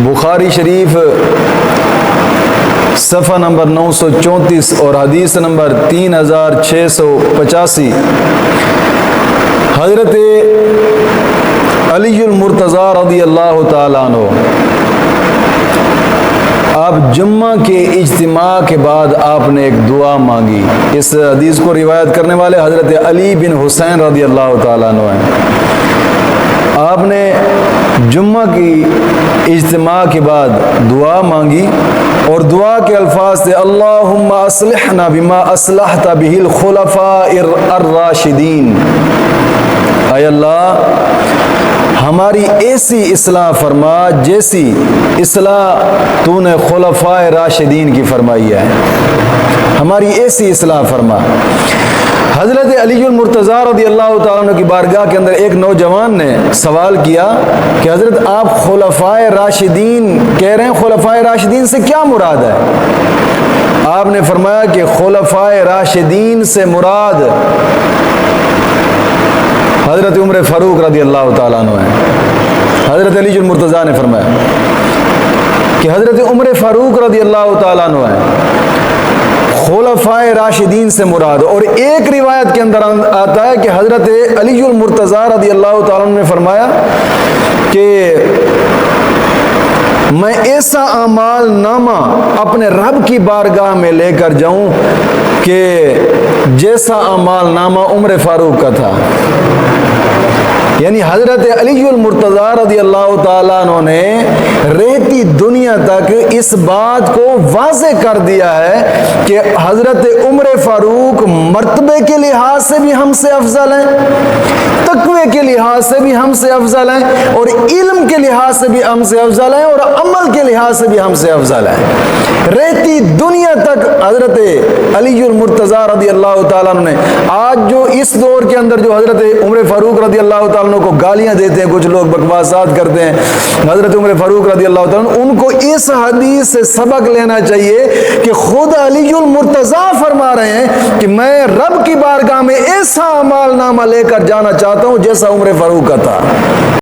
بخاری شریف صفحہ نمبر 934 اور حدیث نمبر 3685، حضرت علی المرتضیٰ رضی اللہ تعالیٰ عنہ آپ جمعہ کے اجتماع کے بعد آپ نے ایک دعا مانگی۔ اس حدیث کو روایت کرنے والے حضرت علی بن حسین رضی اللہ تعالیٰ عنہ ہیں۔ آپ نے جمعہ کی اجتماع کے بعد دعا مانگی اور دعا کے الفاظ تھے اللہم اصلحنا بما اصلحت بہ الخلفاء الراشدین، اے اللہ ہماری ایسی اصلاح فرما جیسی اصلاح تو نے خلفاء راشدین کی فرمائی ہے، ہماری ایسی اصلاح فرما۔ حضرت علی المرتضیٰ رضی اللہ تعالیٰ عنہ کی بارگاہ کے اندر ایک نوجوان نے سوال کیا کہ حضرت آپ خلفاء راشدین کہہ رہے ہیں، خلفاء راشدین سے کیا مراد ہے؟ آپ نے فرمایا کہ خلفاء راشدین سے مراد حضرت عمر فاروق رضی اللہ تعالیٰ عنہ ہے۔ حضرت علی المرتضیٰ نے فرمایا کہ حضرت عمر فاروق رضی اللہ تعالیٰ عنہ ہے، خلفاء راشدین سے مراد۔ اور ایک روایت کے اندر آتا ہے کہ حضرت علی المرتضیٰ رضی اللہ تعالیٰ عنہ نے فرمایا کہ میں ایسا اعمال نامہ اپنے رب کی بارگاہ میں لے کر جاؤں کہ جیسا اعمال نامہ عمر فاروق کا تھا۔ یعنی حضرت علی المرتضیٰ رضی اللہ تعالیٰ عنہ نے رہتی دنیا تک اس بات کو واضح کر دیا ہے کہ حضرت عمر فاروق مرتبے کے لحاظ سے بھی ہم سے افضل ہیں، تقوی کے لحاظ سے بھی ہم سے افضل ہیں، اور علم کے لحاظ سے بھی ہم سے افضل ہیں، اور عمل کے لحاظ سے بھی ہم سے افضل ہیں۔ رہتی دنیا تک حضرت علی المرتضیٰ رضی اللہ تعالیٰ عنہ نے، آج جو اس دور کے اندر جو حضرت عمر فاروق رضی اللہ تعالیٰ عنہ کو گالیاں دیتے ہیں، کچھ لوگ بکواسات کرتے ہیں حضرت عمر فاروق رضی اللہ تعالیٰ عنہ، ان کو اس حدیث سے سبق لینا چاہیے کہ خود علی المرتضیٰ فرما رہے ہیں کہ میں رب کی بارگاہ میں ایسا اعمال نامہ لے کر جانا چاہتا ہوں جیسا عمر فاروق کا تھا۔